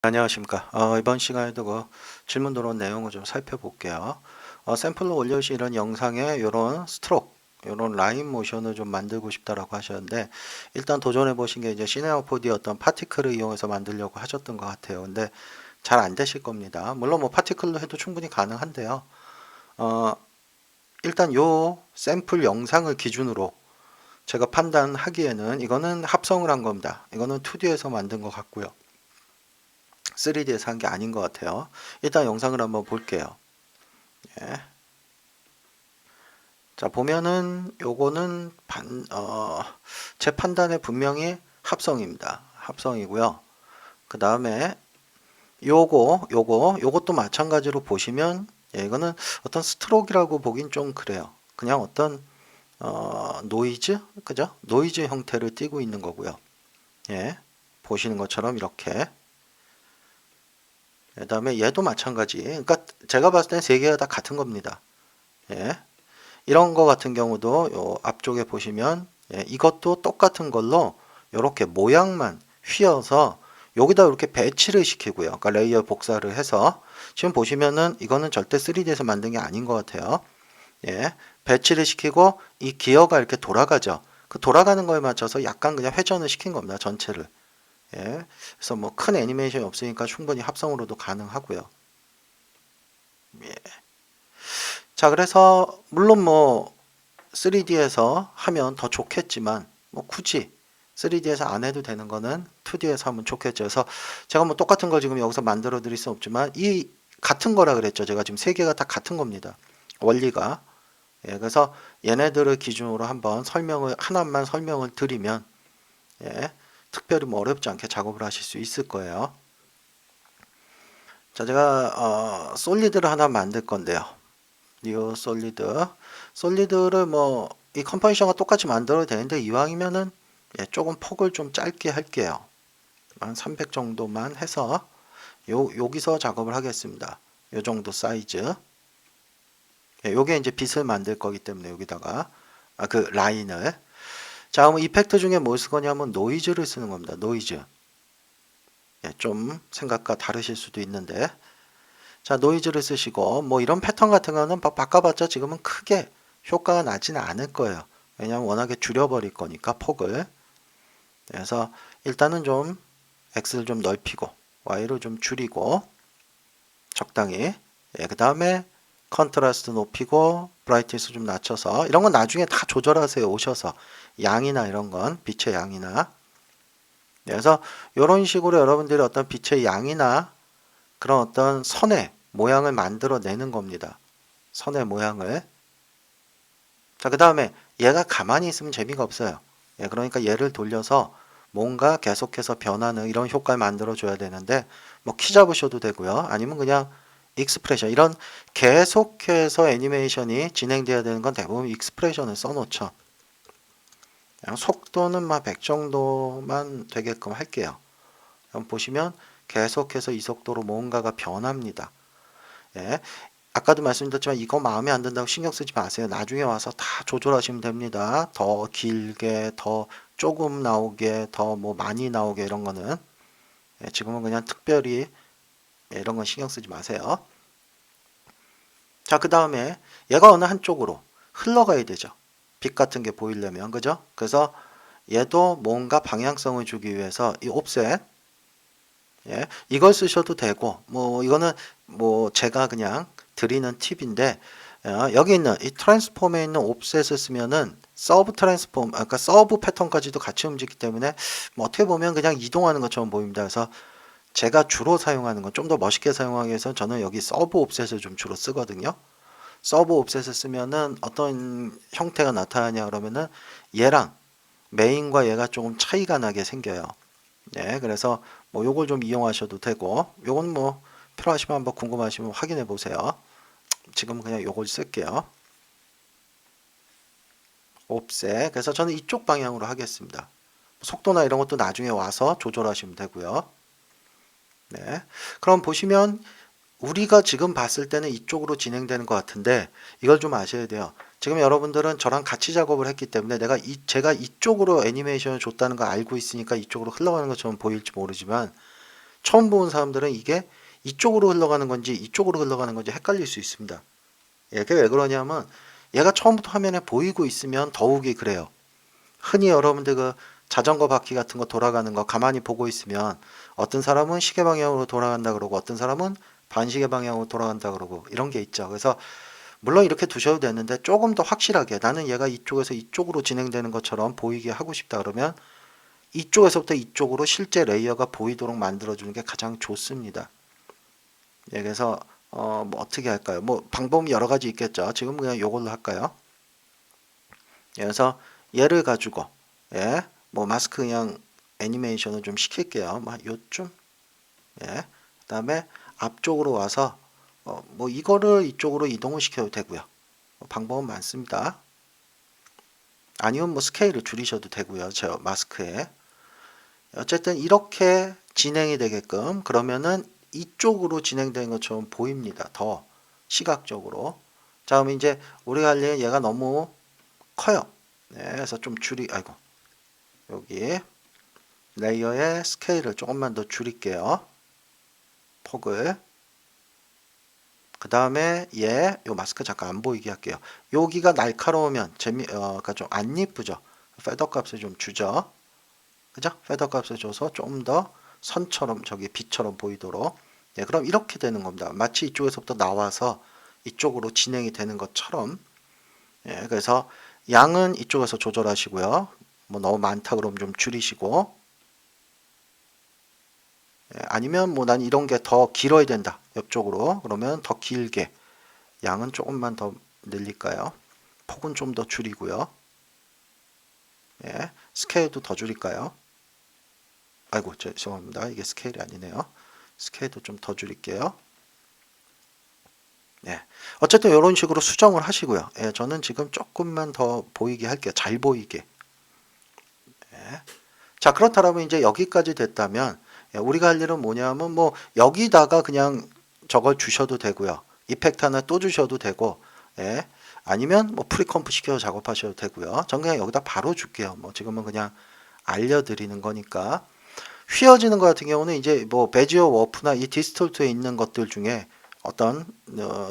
안녕하십니까. 이번 시간에도 질문 들어온 내용을 좀 살펴볼게요. 샘플로 올려주신 이런 영상에 이런 스트로크, 이런 라인 모션을 좀 만들고 싶다라고 하셨는데, 일단 도전해 보신 게 이제 시네어포드의 어떤 파티클을 이용해서 만들려고 하셨던 것 같아요. 근데 잘 안 되실 겁니다. 물론 뭐 파티클로 해도 충분히 가능한데요. 어, 일단 요 샘플 영상을 기준으로 제가 판단하기에는 이거는 합성을 한 겁니다. 이거는 2D에서 만든 것 같고요. 3D에서 한 게 아닌 것 같아요. 일단 영상을 한번 볼게요. 예. 자, 보면은 요거는 제 판단에 분명히 합성입니다. 합성이고요. 그 다음에 요것도 마찬가지로 보시면, 예, 이거는 어떤 스트로크라고 보긴 좀 그래요. 그냥 어떤 노이즈, 그죠? 노이즈 형태를 띠고 있는 거고요. 예, 보시는 것처럼 이렇게. 그 다음에 얘도 마찬가지. 그러니까 제가 봤을 땐 세 개가 다 같은 겁니다. 예. 이런 거 같은 경우도 요 앞쪽에 보시면, 예, 이것도 똑같은 걸로 이렇게 모양만 휘어서 여기다 이렇게 배치를 시키고요. 그러니까 레이어 복사를 해서 지금 보시면은 이거는 절대 3D에서 만든 게 아닌 것 같아요. 예, 배치를 시키고 이 기어가 이렇게 돌아가죠. 그 돌아가는 거에 맞춰서 약간 그냥 회전을 시킨 겁니다. 전체를. 예, 그래서 뭐 큰 애니메이션이 없으니까 충분히 합성으로도 가능하고요. 예. 자, 그래서 물론 뭐 3D에서 하면 더 좋겠지만 뭐 굳이 3D에서 안 해도 되는 거는 2D에서 하면 좋겠죠. 그래서 제가 뭐 똑같은 걸 지금 여기서 만들어 드릴 수 없지만 이 같은 거라 그랬죠. 제가 지금 세 개가 다 같은 겁니다. 원리가. 예, 그래서 얘네들을 기준으로 한번 하나만 설명을 드리면, 예, 특별히 뭐 어렵지 않게 작업을 하실 수 있을 거예요. 자, 제가 솔리드를 하나 만들 건데요. 뉴 솔리드를 뭐 이 컴포지션과 똑같이 만들어도 되는데 이왕이면은, 예, 조금 폭을 좀 짧게 할게요. 한 300 정도만 해서 여기서 작업을 하겠습니다. 요 정도 사이즈. 예, 요게 이제 빛을 만들 거기 때문에 여기다가 그 라인을. 자, 그럼 이펙트 중에 뭘 쓰거냐면 노이즈를 쓰는 겁니다. 노이즈. 예, 좀 생각과 다르실 수도 있는데, 자, 노이즈를 쓰시고 뭐 이런 패턴 같은 거는 바꿔봤자 지금은 크게 효과가 나지는 않을 거예요. 왜냐하면 워낙에 줄여버릴 거니까 폭을. 그래서 일단은 좀 X를 좀 넓히고 Y를 좀 줄이고 적당히. 예, 그 다음에 컨트라스트 높이고 브라이트니스 좀 낮춰서 이런 건 나중에 다 조절하세요. 오셔서 양이나 이런 건 빛의 양이나. 그래서 이런 식으로 여러분들이 어떤 빛의 양이나 그런 어떤 선의 모양을 만들어내는 겁니다. 선의 모양을. 자, 그 다음에 얘가 가만히 있으면 재미가 없어요. 예, 그러니까 얘를 돌려서 뭔가 계속해서 변하는 이런 효과를 만들어 줘야 되는데 뭐 키 잡으셔도 되고요. 아니면 그냥 익스프레션, 이런 계속해서 애니메이션이 진행돼야 되는 건 대부분 익스프레션을 써놓죠. 그냥 속도는 막 100 정도만 되게끔 할게요. 한번 보시면 계속해서 이 속도로 뭔가가 변합니다. 예, 아까도 말씀드렸지만 이거 마음에 안 든다고 신경 쓰지 마세요. 나중에 와서 다 조절하시면 됩니다. 더 길게, 더 조금 나오게, 더 뭐 많이 나오게, 이런 거는. 예, 지금은 그냥 특별히, 예, 이런 건 신경 쓰지 마세요. 자, 그 다음에 얘가 어느 한쪽으로 흘러가야 되죠. 빛 같은 게 보이려면, 그죠? 그래서 얘도 뭔가 방향성을 주기 위해서 이 옵셋, 예, 이걸 쓰셔도 되고, 뭐 이거는 뭐 제가 그냥 드리는 팁인데, 여기 있는 이 트랜스폼에 있는 옵셋을 쓰면은 서브 트랜스폼, 아까 서브 패턴까지도 같이 움직이기 때문에 뭐 어떻게 보면 그냥 이동하는 것처럼 보입니다. 그래서 제가 주로 사용하는 건 좀 더 멋있게 사용하기 위해서 저는 여기 서브 옵셋을 좀 주로 쓰거든요. 서브 옵셋을 쓰면은 어떤 형태가 나타나냐 그러면은 얘랑 메인과 얘가 조금 차이가 나게 생겨요. 네, 그래서 뭐 요걸 좀 이용하셔도 되고, 요건 뭐 필요하시면 한번 궁금하시면 확인해 보세요. 지금은 그냥 요걸 쓸게요. 옵셋. 그래서 저는 이쪽 방향으로 하겠습니다. 속도나 이런 것도 나중에 와서 조절하시면 되고요. 네. 그럼 보시면 우리가 지금 봤을 때는 이쪽으로 진행되는 것 같은데 이걸 좀 아셔야 돼요. 지금 여러분들은 저랑 같이 작업을 했기 때문에 제가 이쪽으로 애니메이션을 줬다는 걸 알고 있으니까 이쪽으로 흘러가는 것처럼 보일지 모르지만 처음 보는 사람들은 이게 이쪽으로 흘러가는 건지 이쪽으로 흘러가는 건지 헷갈릴 수 있습니다. 이게 왜 그러냐면 얘가 처음부터 화면에 보이고 있으면 더욱이 그래요. 흔히 여러분들 그 자전거 바퀴 같은 거 돌아가는 거 가만히 보고 있으면 어떤 사람은 시계 방향으로 돌아간다 그러고 어떤 사람은 반시계 방향으로 돌아간다 그러고 이런 게 있죠. 그래서 물론 이렇게 두셔도 되는데 조금 더 확실하게 나는 얘가 이쪽에서 이쪽으로 진행되는 것처럼 보이게 하고 싶다 그러면 이쪽에서부터 이쪽으로 실제 레이어가 보이도록 만들어주는 게 가장 좋습니다. 예, 그래서 뭐 어떻게 할까요? 뭐 방법이 여러 가지 있겠죠. 지금 그냥 이걸로 할까요? 예, 그래서 얘를 가지고 예, 뭐 마스크 그냥 애니메이션을 좀 시킬게요. 뭐 요쯤 예, 그다음에 앞쪽으로 와서 뭐 이거를 이쪽으로 이동을 시켜도 되고요. 방법은 많습니다. 아니면 뭐 스케일을 줄이셔도 되고요. 저 마스크에. 어쨌든 이렇게 진행이 되게끔 그러면은 이쪽으로 진행되는 것처럼 보입니다. 더 시각적으로. 자, 그럼 이제 우리가 할 일은 얘가 너무 커요. 네, 그래서 좀 아이고. 여기 레이어의 스케일을 조금만 더 줄일게요. 폭을. 그 다음에 요 마스크 잠깐 안 보이게 할게요. 여기가 날카로우면 그러니까 좀 안 이쁘죠. 페더 값을 좀 주죠. 그죠? 페더 값을 줘서 좀 더 선처럼 저기 빛처럼 보이도록. 예, 그럼 이렇게 되는 겁니다. 마치 이쪽에서부터 나와서 이쪽으로 진행이 되는 것처럼. 예, 그래서 양은 이쪽에서 조절하시고요. 뭐 너무 많다 그러면 좀 줄이시고. 예, 아니면 뭐 난 이런 게 더 길어야 된다. 옆쪽으로. 그러면 더 길게. 양은 조금만 더 늘릴까요? 폭은 좀 더 줄이고요. 예, 스케일도 더 줄일까요? 아이고, 죄송합니다. 이게 스케일이 아니네요. 스케일도 좀 더 줄일게요. 예, 어쨌든 이런 식으로 수정을 하시고요. 예, 저는 지금 조금만 더 보이게 할게요. 잘 보이게. 예. 자, 그렇다면 이제 여기까지 됐다면 예, 우리가 할 일은 뭐냐면 뭐 여기다가 그냥 저걸 주셔도 되고요. 이펙트 하나 또 주셔도 되고 예, 아니면 뭐 프리컴프 시켜서 작업하셔도 되고요. 전 그냥 여기다 바로 줄게요. 뭐 지금은 그냥 알려드리는 거니까. 휘어지는 것 같은 경우는 이제 뭐 베지어 워프나 이 디스톨트에 있는 것들 중에 어떤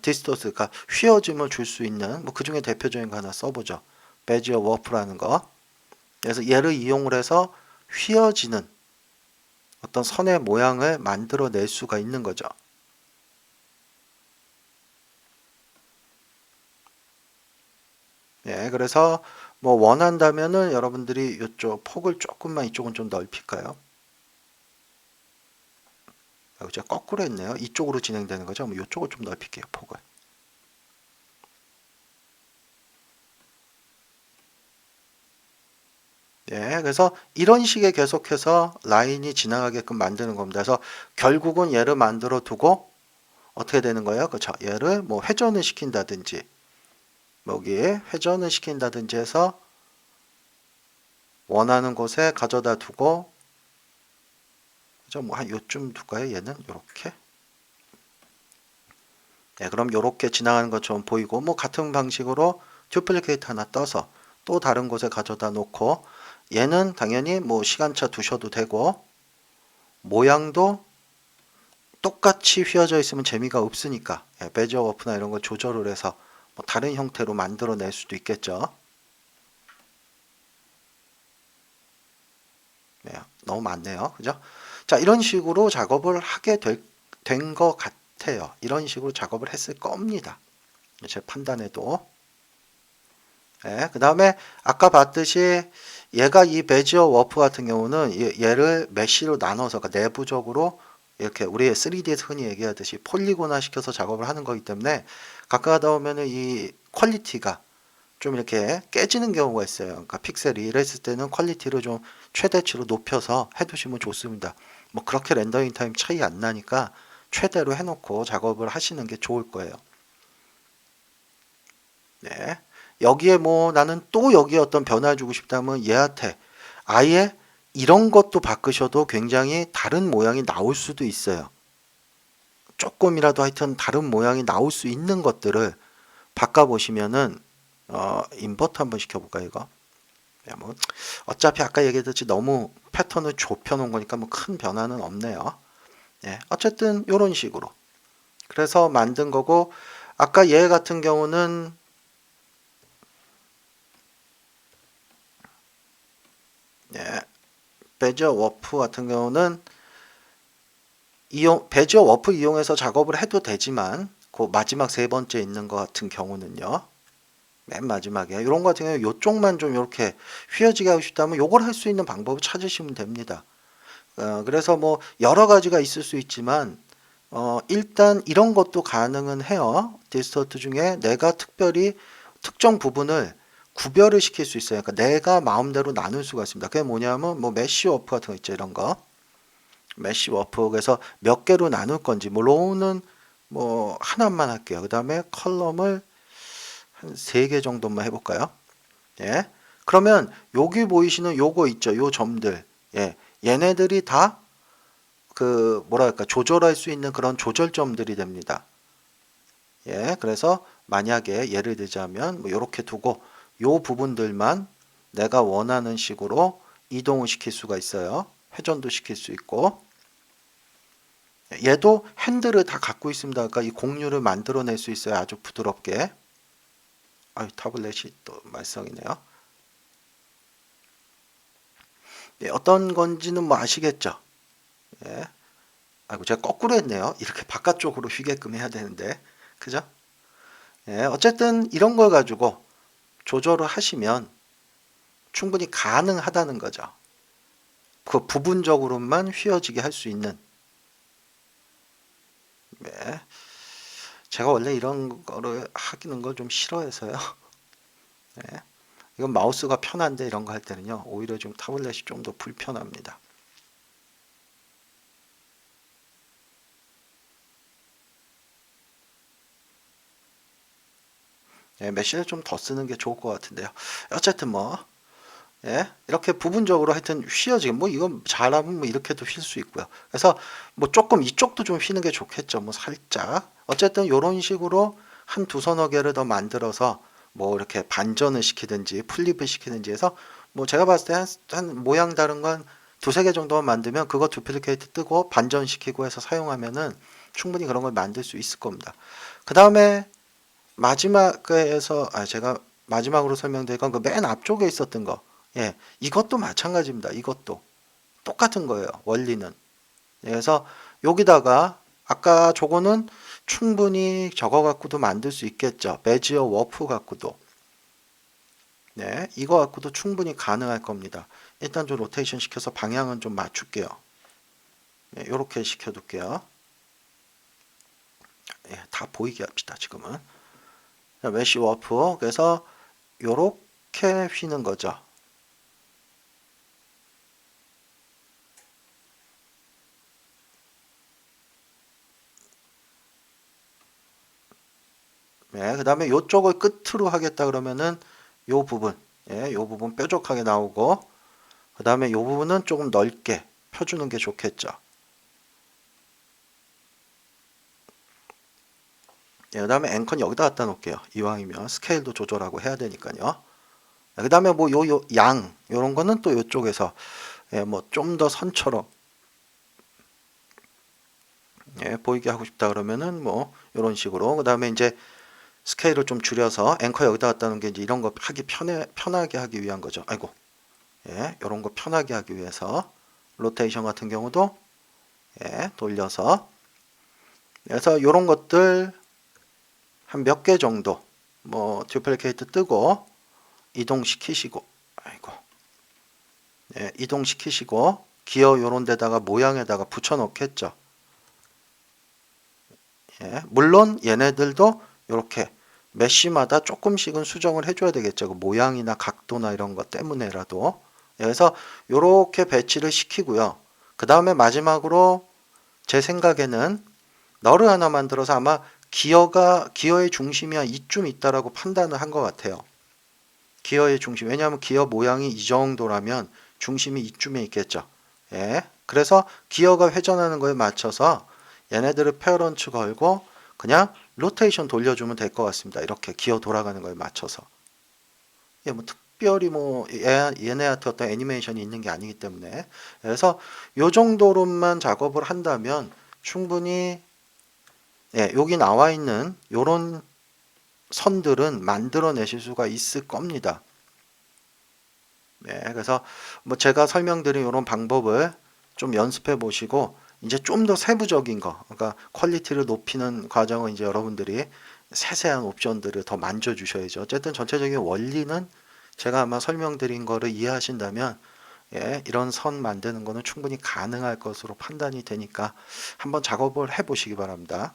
디스톨트, 그러니까 휘어짐을 줄 수 있는 뭐 그 중에 대표적인 거 하나 써보죠. 베지어 워프라는 거. 그래서 얘를 이용을 해서 휘어지는 어떤 선의 모양을 만들어낼 수가 있는 거죠. 예, 그래서 뭐 원한다면은 여러분들이 이쪽 폭을 조금만 이쪽은 좀 넓힐까요? 제가 거꾸로 했네요. 이쪽으로 진행되는 거죠. 뭐 이쪽을 좀 넓힐게요. 폭을. 예, 그래서 이런 식의 계속해서 라인이 지나가게끔 만드는 겁니다. 그래서 결국은 얘를 만들어 두고 어떻게 되는 거예요? 그렇죠. 얘를 뭐 회전을 시킨다든지 여기에 회전을 시킨다든지 해서 원하는 곳에 가져다 두고 그죠? 뭐 한 요쯤 둘까요? 얘는 요렇게. 네, 그럼 요렇게 지나가는 것처럼 보이고 뭐 같은 방식으로 듀플리케이트 하나 떠서 또 다른 곳에 가져다 놓고 얘는 당연히 뭐 시간차 두셔도 되고 모양도 똑같이 휘어져 있으면 재미가 없으니까 베지어 워프나 이런 걸 조절을 해서 뭐 다른 형태로 만들어낼 수도 있겠죠. 네, 너무 많네요. 그죠? 자, 이런 식으로 작업을 하게 된 것 같아요. 이런 식으로 작업을 했을 겁니다. 제 판단에도. 네, 그 다음에 아까 봤듯이 얘가 이 베지어 워프 같은 경우는 얘를 메쉬로 나눠서 그러니까 내부적으로 이렇게 우리 3D에서 흔히 얘기하듯이 폴리곤화 시켜서 작업을 하는 거기 때문에 가끔 하다 보면은 이 퀄리티가 좀 이렇게 깨지는 경우가 있어요. 그러니까 픽셀이 이랬을 때는 퀄리티를 좀 최대치로 높여서 해두시면 좋습니다. 뭐 그렇게 렌더링 타임 차이 안 나니까 최대로 해놓고 작업을 하시는 게 좋을 거예요. 네. 여기에 뭐 나는 또 여기에 어떤 변화 주고 싶다면 얘한테 아예 이런 것도 바꾸셔도 굉장히 다른 모양이 나올 수도 있어요. 조금이라도 하여튼 다른 모양이 나올 수 있는 것들을 바꿔보시면은 인버트 한번 시켜볼까요 이거? 야, 뭐 어차피 아까 얘기했듯이 너무 패턴을 좁혀 놓은 거니까 뭐 큰 변화는 없네요. 예, 어쨌든 이런 식으로. 그래서 만든 거고, 아까 얘 같은 경우는 예, 베지어 워프 같은 경우는 베지어 워프 이용해서 작업을 해도 되지만 그 마지막 세 번째 있는 것 같은 경우는요. 맨 마지막에 이런 거 같은 경우 이쪽만 좀 이렇게 휘어지게 하고 싶다면 요걸 할 수 있는 방법을 찾으시면 됩니다. 그래서 뭐 여러 가지가 있을 수 있지만 일단 이런 것도 가능은 해요. 디스토트 중에 내가 특별히 특정 부분을 구별을 시킬 수 있어요. 그러니까 내가 마음대로 나눌 수가 있습니다. 그게 뭐냐면 뭐 메쉬 워프 같은 거 있죠. 이런 거. 메쉬 워프 그래서 몇 개로 나눌 건지 뭐 로우는 뭐 하나만 할게요. 그 다음에 컬럼을 한 3개 정도만 해볼까요? 예. 그러면 여기 보이시는 요거 있죠. 요 점들. 예. 얘네들이 다 그 뭐랄까 조절할 수 있는 그런 조절점들이 됩니다. 예. 그래서 만약에 예를 들자면 뭐 요렇게 두고 요 부분들만 내가 원하는 식으로 이동을 시킬 수가 있어요. 회전도 시킬 수 있고 얘도 핸들을 다 갖고 있습니다. 그러니까 이 공유를 만들어낼 수 있어요. 아주 부드럽게. 아유, 타블렛이 또 말썽이네요. 예, 어떤 건지는 뭐 아시겠죠? 예. 아이고, 제가 거꾸로 했네요. 이렇게 바깥쪽으로 휘게끔 해야 되는데. 그죠? 예, 어쨌든 이런 걸 가지고 조절을 하시면 충분히 가능하다는 거죠. 그 부분적으로만 휘어지게 할 수 있는. 예. 제가 원래 이런 거를 하기는 걸 좀 싫어해서요. 예. 이건 마우스가 편한데 이런 거 할 때는요. 오히려 좀 타블렛이 좀 더 불편합니다. 예, 메쉬를 좀 더 쓰는 게 좋을 것 같은데요. 어쨌든 뭐 예, 이렇게 부분적으로 하여튼 휘어지게 뭐 이건 잘하면 뭐 이렇게도 휠 수 있고요. 그래서 뭐 조금 이쪽도 좀 휘는 게 좋겠죠. 뭐 살짝. 어쨌든 이런 식으로 한 두 서너 개를 더 만들어서 뭐 이렇게 반전을 시키든지 플립을 시키든지 해서 뭐 제가 봤을 때 한 모양 다른 건 두세 개 정도만 만들면 그거 두플리케이트 뜨고 반전시키고 해서 사용하면은 충분히 그런 걸 만들 수 있을 겁니다. 그 다음에 마지막에서 제가 마지막으로 설명드릴 건 그 맨 앞쪽에 있었던 거. 예, 이것도 마찬가지입니다. 이것도 똑같은 거예요. 원리는. 예, 그래서 여기다가 아까 저거는 충분히 저거 갖고도 만들 수 있겠죠. 베지어 워프 갖고도. 네, 이거 갖고도 충분히 가능할 겁니다. 일단 좀 로테이션 시켜서 방향은 좀 맞출게요. 네, 이렇게 시켜둘게요. 예, 다 보이게 합시다. 지금은. 메쉬 워프. 그래서 요렇게 휘는 거죠. 예, 그 다음에 요쪽을 끝으로 하겠다 그러면은 요 부분, 예, 요 부분 뾰족하게 나오고, 그 다음에 요 부분은 조금 넓게 펴주는 게 좋겠죠. 예, 그 다음에 앵커는 여기다 갖다 놓을게요. 이왕이면 스케일도 조절하고 해야 되니까요. 그 다음에 뭐 요 양, 요런 거는 또 요쪽에서, 예, 뭐 좀 더 선처럼, 예, 보이게 하고 싶다 그러면은 뭐 요런 식으로. 그 다음에 이제 스케일을 좀 줄여서 앵커 여기다 갖다 놓은 게 이제 이런 거 하기 편하게 하기 위한 거죠. 아이고. 예, 이런 거 편하게 하기 위해서 로테이션 같은 경우도 예, 돌려서 그래서 이런 것들 한 몇 개 정도 뭐 듀플리케이트 뜨고 이동시키시고 아이고 예, 이동시키시고 기어 요런 데다가 모양에다가 붙여 놓겠죠. 예, 물론 얘네들도 이렇게 메쉬마다 조금씩은 수정을 해줘야 되겠죠. 그 모양이나 각도나 이런 것 때문에라도. 예, 그래서 이렇게 배치를 시키고요. 그 다음에 마지막으로 제 생각에는 너를 하나 만들어서 아마 기어의 중심이 한 이쯤 있다라고 판단을 한 것 같아요. 기어의 중심. 왜냐하면 기어 모양이 이 정도라면 중심이 이쯤에 있겠죠. 예. 그래서 기어가 회전하는 거에 맞춰서 얘네들을 페어런치 걸고 그냥 로테이션 돌려주면 될 것 같습니다. 이렇게 기어 돌아가는 거에 맞춰서. 예, 뭐 특별히 뭐 얘네한테 어떤 애니메이션이 있는 게 아니기 때문에 그래서 요 정도로만 작업을 한다면 충분히 예, 여기 나와 있는 요런 선들은 만들어내실 수가 있을 겁니다. 네, 그래서 뭐 제가 설명드린 이런 방법을 좀 연습해 보시고 이제 좀 더 세부적인 거, 그러니까 퀄리티를 높이는 과정은 이제 여러분들이 세세한 옵션들을 더 만져 주셔야죠. 어쨌든 전체적인 원리는 제가 아마 설명드린 거를 이해하신다면 예, 이런 선 만드는 거는 충분히 가능할 것으로 판단이 되니까 한번 작업을 해 보시기 바랍니다.